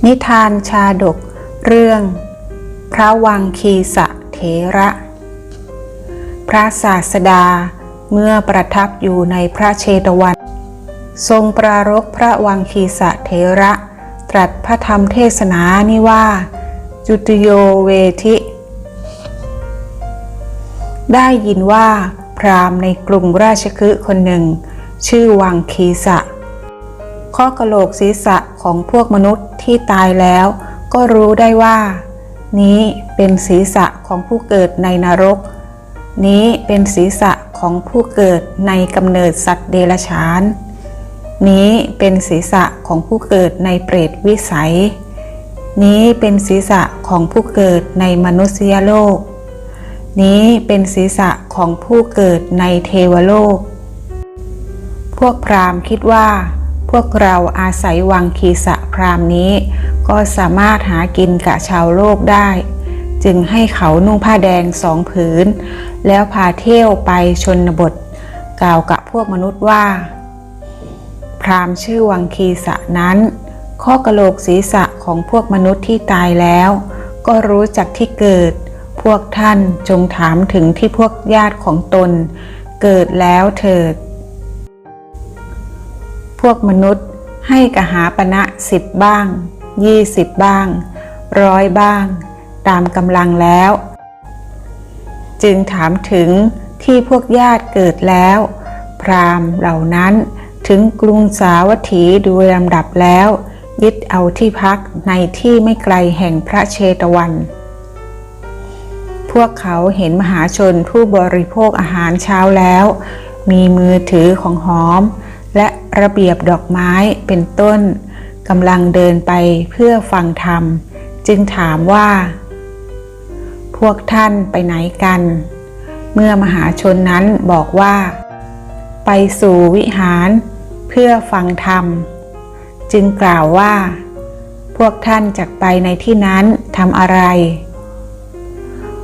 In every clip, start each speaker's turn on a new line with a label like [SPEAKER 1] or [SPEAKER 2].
[SPEAKER 1] นิทานชาดกเรื่องพระวังคีสเถระพระศาสดาเมื่อประทับอยู่ในพระเชตวันทรงปรารภพระวังคีสเถระตรัสพระธรรมเทศนานี้ว่าจุติโยเวทิได้ยินว่าพราหมณ์ในกรุงราชคฤห์คนหนึ่งชื่อวังคีสะข้อกะโหลกศีรษะของพวกมนุษย์ที่ตายแล้วก็รู้ได้ว่านี้เป็นศีรษะของผู้เกิดในนรกนี้เป็นศีรษะของผู้เกิดในกำเนิดสัตว์เดรัจฉานนี้เป็นศีรษะของผู้เกิดในเปรตวิสัยนี้เป็นศีรษะของผู้เกิดในมนุษยโลกนี้เป็นศีรษะของผู้เกิดในเทวโลกพวกพราหมณ์คิดว่าพวกเราอาศัยวังคีสะพราหมณ์นี้ก็สามารถหากินกับชาวโลกได้จึงให้เขานุ่งผ้าแดง2 ผืนแล้วพาเที่ยวไปชนบทกล่าวกับพวกมนุษย์ว่าพราหมณ์ชื่อวังคีสะนั้นข้อกะโหลกศีรษะของพวกมนุษย์ที่ตายแล้วก็รู้จักที่เกิดพวกท่านจงถามถึงที่พวกญาติของตนเกิดแล้วเถิดพวกมนุษย์ให้กหาปณะ10 บ้าง20 บ้าง100 บ้างตามกำลังแล้วจึงถามถึงที่พวกญาติเกิดแล้วพราหมณ์เหล่านั้นถึงกรุงสาวัตถีโดยลำดับแล้วยึดเอาที่พักในที่ไม่ไกลแห่งพระเชตวันพวกเขาเห็นมหาชนผู้บริโภคอาหารเช้าแล้วมีมือถือของหอมและระเบียบดอกไม้เป็นต้นกำลังเดินไปเพื่อฟังธรรมจึงถามว่าพวกท่านไปไหนกันเมื่อมหาชนนั้นบอกว่าไปสู่วิหารเพื่อฟังธรรมจึงกล่าวว่าพวกท่านจักไปในที่นั้นทำอะไร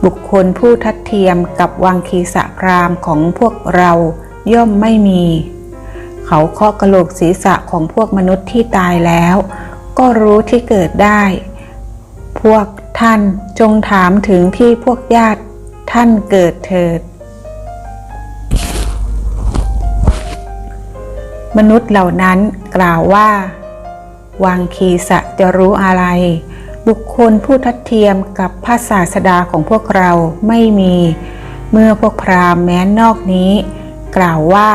[SPEAKER 1] บุคคลผู้ทัดเทียมกับวังคีสะพราหมณ์ของพวกเราย่อมไม่มีเขาเคาะกะโหลกศีรษะของพวกมนุษย์ที่ตายแล้วก็รู้ที่เกิดได้พวกท่านจงถามถึงที่พวกญาติท่านเกิดเถิดมนุษย์เหล่านั้นกล่าวว่าวังคีสะจะรู้อะไรบุคคลผู้ทัดเทียมกับพระศาสดาของพวกเราไม่มีเมื่อพวกพราหมณ์แม้นอกนี้กล่าวว่า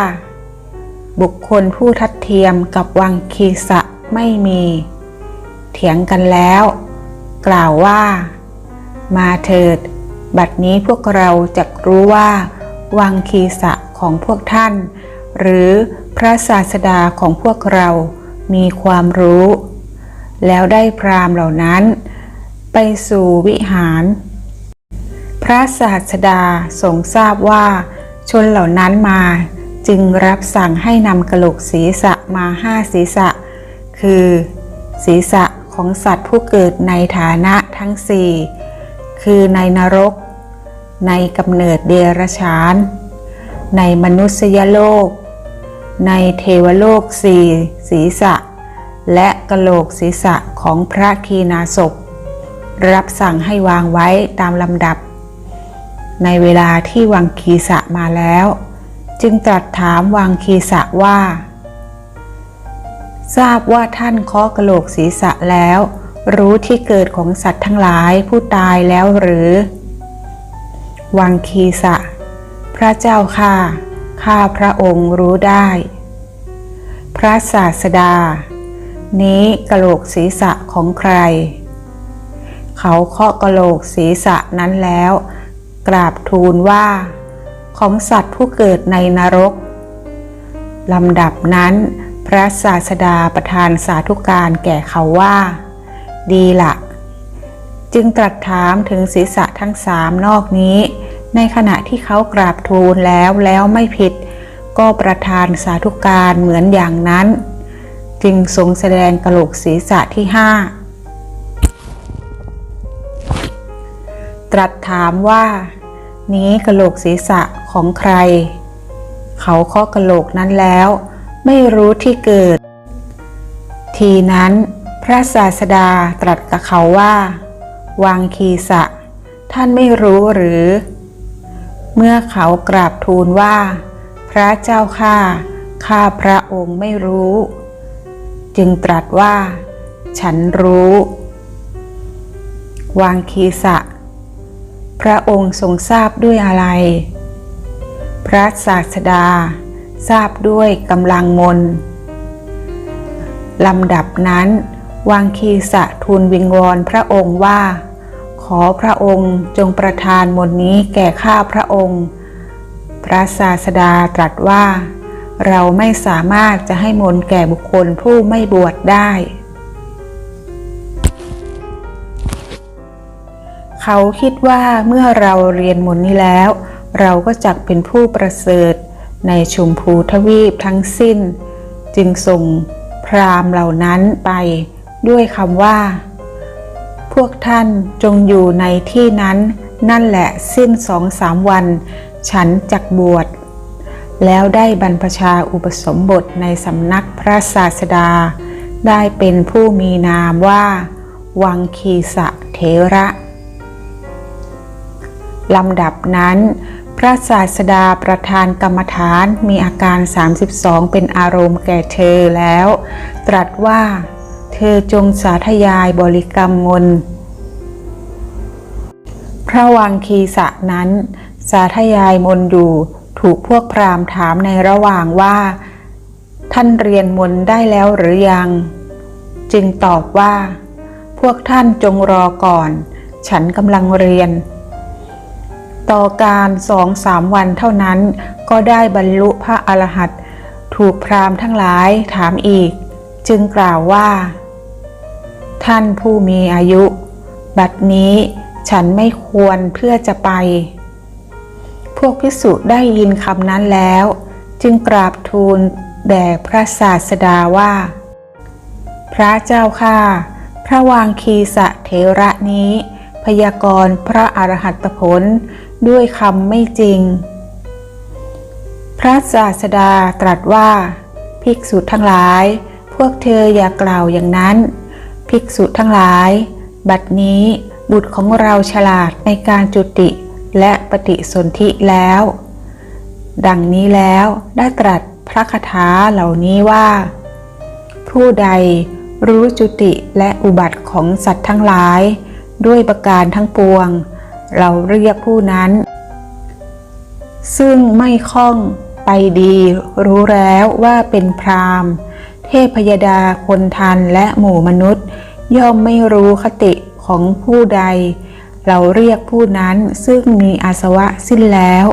[SPEAKER 1] บุคคลผู้ทัดเทียมกับวังคีสะไม่มีเถียงกันแล้วกล่าวว่ามาเถิดบัดนี้พวกเราจะรู้ว่าวังคีสะของพวกท่านหรือพระศาสดาของพวกเรามีความรู้แล้วได้พราหมณ์เหล่านั้นไปสู่วิหารพระศาสดาทรงทราบว่าชนเหล่านั้นมาจึงรับสั่งให้นำกะโหลกศีรษะมา5 ศีรษะคือศีรษะของสัตว์ผู้เกิดในฐานะทั้ง4คือในนรกในกำเนิดเดรัจฉานในมนุษยโลกในเทวโลก4 ศีรษะและกะโหลกศีรษะของพระคีณาสพรับสั่งให้วางไว้ตามลำดับในเวลาที่วังคีสะมาแล้วจึงตรัสถามวังคีสะว่าทราบว่าท่านเคาะกะโหลกศีรษะแล้วรู้ที่เกิดของสัตว์ทั้งหลายผู้ตายแล้วหรือวังคีสะพระเจ้าข้าพระองค์รู้ได้พระศาสดานี้กะโหลกศีรษะของใครเขาเคาะกะโหลกศีรษะนั้นแล้วกราบทูลว่าของสัตว์ผู้เกิดในนรกลำดับนั้นพระศาสดาประทานสาธุการแก่เขาว่าดีละจึงตรัสถามถึงศีรษะทั้ง3นอกนี้ในขณะที่เขากราบทูลแล้วไม่ผิดก็ประทานสาธุการเหมือนอย่างนั้นจึงทรงแสดงกะโหลกศีรษะที่5ตรัสถามว่านี้กะโหลกศีรษะของใครเขาเคาะกะโหลกนั้นแล้วไม่รู้ที่เกิดทีนั้น พระศาสดาตรัสกับเขาว่าวังคีสะท่านไม่รู้หรือเมื่อเขากราบทูลว่าพระเจ้าข้าพระองค์ไม่รู้จึงตรัสว่าฉันรู้วังคีสะพระองค์ทรงทราบด้วยอะไรพระศาสดาทราบด้วยกำลังมนต์ลำดับนั้นวังคีสะทูลวิงวอนพระองค์ว่าขอพระองค์จงประทานมนต์นี้แก่ข้าพระองค์พระศาสดาตรัสว่าเราไม่สามารถจะให้มนต์แก่บุคคลผู้ไม่บวชได้เขาคิดว่าเมื่อเราเรียนมนต์นี้แล้วเราก็จักเป็นผู้ประเสริฐในชมพูทวีปทั้งสิ้นจึงส่งพราหมณ์เหล่านั้นไปด้วยคำว่าพวกท่านจงอยู่ในที่นั้นนั่นแหละสิ้น2-3 วันฉันจักบวชแล้วได้บรรพชาอุปสมบทในสำนักพระศาสดาได้เป็นผู้มีนามว่าวังคีสะเถระลำดับนั้นพระศาสดาประทานกรรมฐานมีอาการ32เป็นอารมณ์แก่เธอแล้วตรัสว่าเธอจงสาธยายบริกรรมมนต์พระวังคีสะนั้นสาธยายมนต์อยู่ถูกพวกพราหมณ์ถามในระหว่างว่าท่านเรียนมนต์ได้แล้วหรือยังจึงตอบว่าพวกท่านจงรอก่อนฉันกำลังเรียนต่อการ2-3 วันเท่านั้นก็ได้บรรลุพระอรหันต์ถูกพราหมณ์ทั้งหลายถามอีกจึงกล่าวว่าท่านผู้มีอายุบัดนี้ฉันไม่ควรเพื่อจะไปพวกภิกษุได้ยินคำนั้นแล้วจึงกราบทูลแด่พระศาสดาว่าพระเจ้าข้าพระวังคีสะเถระนี้พยากรณ์พระอรหัตผลด้วยคำไม่จริงพระศาสดาตรัสว่าภิกษุทั้งหลายพวกเธออย่ากล่าวอย่างนั้นภิกษุทั้งหลายบัดนี้บุตรของเราฉลาดในการจุติและปฏิสนธิแล้วดังนี้แล้วได้ตรัสพระคาถาเหล่านี้ว่าผู้ใดรู้จุติและอุบัติของสัตว์ทั้งหลายด้วยประการทั้งปวงเราเรียกผู้นั้นซึ่งไม่คล่องไปดีรู้แล้วว่าเป็นพราหมณ์เทพยดาคนทันและหมู่มนุษย์ย่อมไม่รู้คติของผู้ใดเราเรียกผู้นั้นซึ่งมีอาสวะสิ้นแล้ว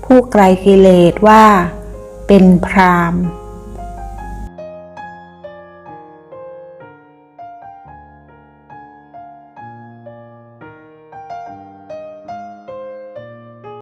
[SPEAKER 1] ผู้ไกลกิเลสว่าเป็นพราหมณ์